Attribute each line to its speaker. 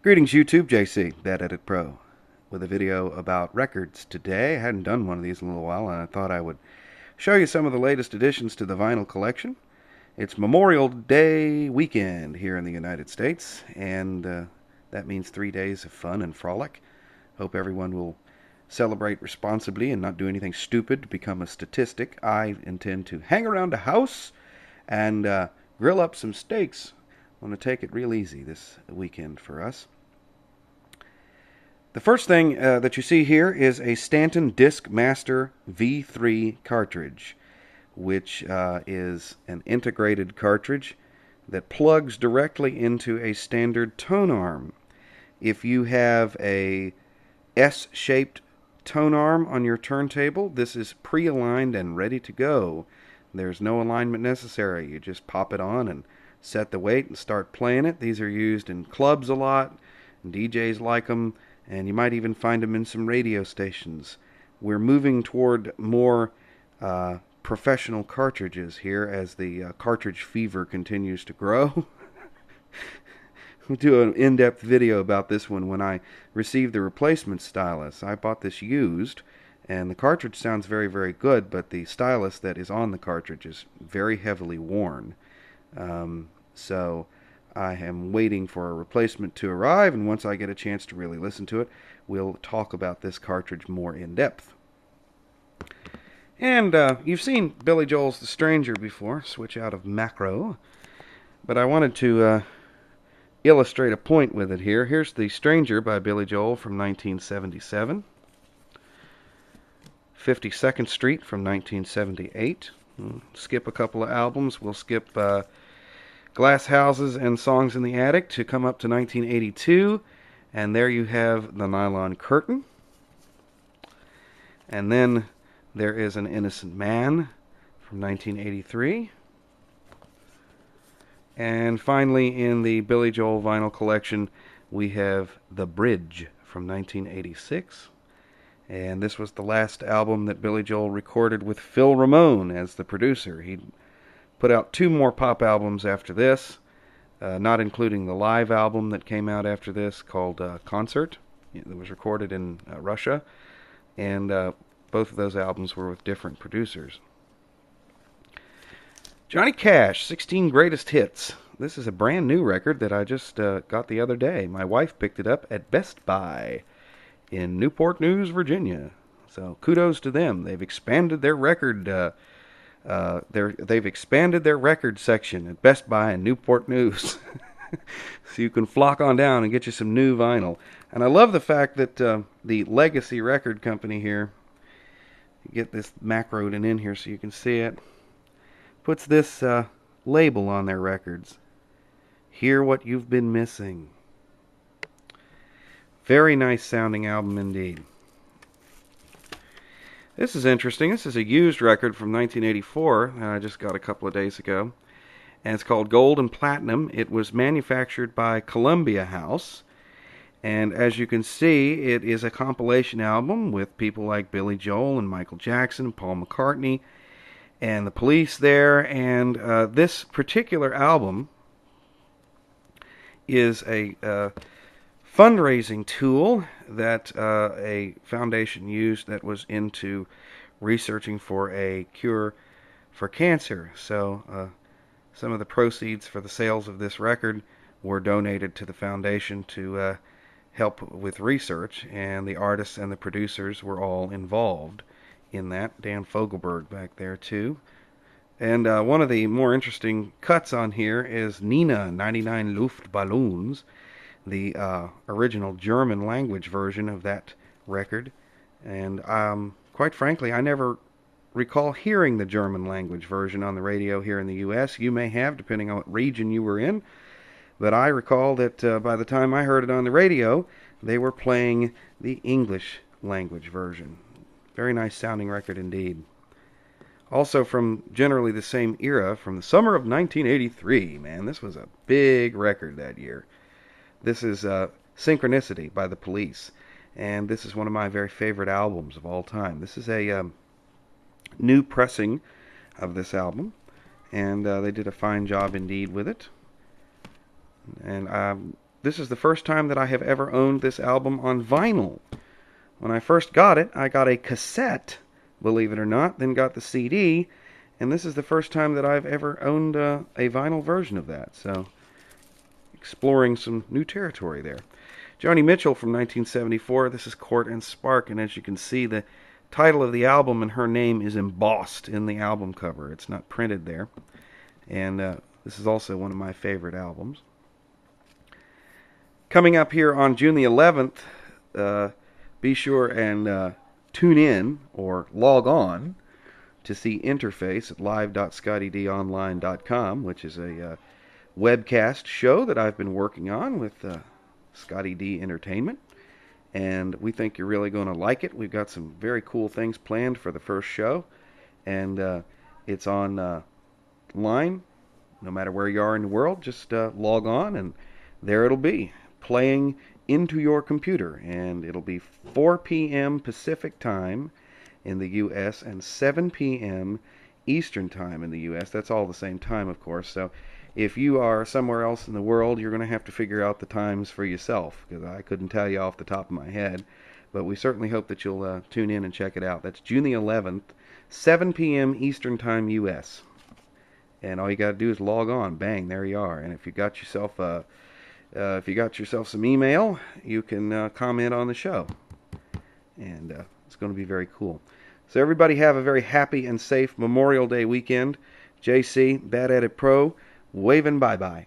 Speaker 1: Greetings YouTube, JC, Bad Edit Pro, with a video about records today. I hadn't done one of these in a little while, and I thought I would show you some of the latest additions to the vinyl collection. It's Memorial Day weekend here in the United States, and that means 3 days of fun and frolic. Hope everyone will celebrate responsibly and not do anything stupid to become a statistic. I intend to hang around the house and grill up some steaks. I'm going to take it real easy this weekend for us. The first thing that you see here is a Stanton Discmaster V3 cartridge, which is an integrated cartridge that plugs directly into a standard tone arm. If you have a S-shaped tone arm on your turntable, this is pre-aligned and ready to go. There's no alignment necessary. You just pop it on and set the weight and start playing it. These are used in clubs a lot, and DJs like them, and you might even find them in some radio stations. We're moving toward more professional cartridges here as the cartridge fever continues to grow. We'll do an in-depth video about this one when I received the replacement stylus. I bought this used, and the cartridge sounds very, very good, but the stylus that is on the cartridge is very heavily worn. So I am waiting for a replacement to arrive, and once I get a chance to really listen to it, we'll talk about this cartridge more in depth. And you've seen Billy Joel's The Stranger before, switch out of macro, but I wanted to illustrate a point with it here. Here's The Stranger by Billy Joel from 1977. 52nd Street from 1978. Skip a couple of albums. We'll skip Glass Houses and Songs in the Attic to come up to 1982. And there you have The Nylon Curtain. And then there is An Innocent Man from 1983. And finally, in the Billy Joel vinyl collection, we have The Bridge from 1986. And this was the last album that Billy Joel recorded with Phil Ramone as the producer. He put out 2 more pop albums after this, not including the live album that came out after this called Concert. It was recorded in Russia, and both of those albums were with different producers. Johnny Cash, 16 Greatest Hits. This is a brand new record that I just got the other day. My wife picked it up at Best Buy in Newport News, Virginia. So kudos to them. They've expanded their record they've expanded their record section at Best Buy in Newport News. So you can flock on down and get you some new vinyl. And I love the fact that the Legacy Record Company here, get this macroed in here so you can see it, puts this label on their records. Hear What You've Been Missing. Very nice sounding album indeed. This is interesting. This is a used record from 1984 that I just got a couple of days ago. And it's called Gold and Platinum. It was manufactured by Columbia House. And as you can see, it is a compilation album with people like Billy Joel and Michael Jackson and Paul McCartney and the Police there. And this particular album is a fundraising tool that a foundation used that was into researching for a cure for cancer. So some of the proceeds for the sales of this record were donated to the foundation to help with research, and the artists and the producers were all involved in that. Dan Fogelberg back there too. And one of the more interesting cuts on here is Nina 99 Luftballons, the original German language version of that record. And quite frankly, I never recall hearing the German language version on the radio here in the U.S. You may have, depending on what region you were in. But I recall that by the time I heard it on the radio, they were playing the English language version. Very nice sounding record indeed. Also from generally the same era, from the summer of 1983. Man, this was a big record that year. This is Synchronicity by the Police, and this is one of my very favorite albums of all time. This is a new pressing of this album, and they did a fine job indeed with it. And this is the first time that I have ever owned this album on vinyl. When I first got it, I got a cassette, believe it or not, then got the CD, and this is the first time that I've ever owned a vinyl version of that. So, exploring some new territory there. Joni Mitchell from 1974. This is Court and Spark, and as you can see, the title of the album and her name is embossed in the album cover. It's not printed there. And this is also one of my favorite albums. Coming up here on June the 11th, be sure and tune in or log on to see Interface at live.scottydonline.com, which is a webcast show that I've been working on with Scotty D Entertainment, and we think you're really going to like it. We've got some very cool things planned for the first show, and it's on line. No matter where you are in the world, just log on, and there it'll be, playing into your computer, and it'll be 4 p.m. Pacific time in the U.S. and 7 p.m. Eastern time in the U.S. That's all the same time, of course, so if you are somewhere else in the world, you're going to have to figure out the times for yourself, because I couldn't tell you off the top of my head. But we certainly hope that you'll tune in and check it out. That's June the 11th, 7 p.m. Eastern Time, U.S. And all you got to do is log on. Bang, there you are. And if you got yourself some email, you can comment on the show. And it's going to be very cool. So everybody have a very happy and safe Memorial Day weekend. JC, Bad Edit Pro, waving bye-bye.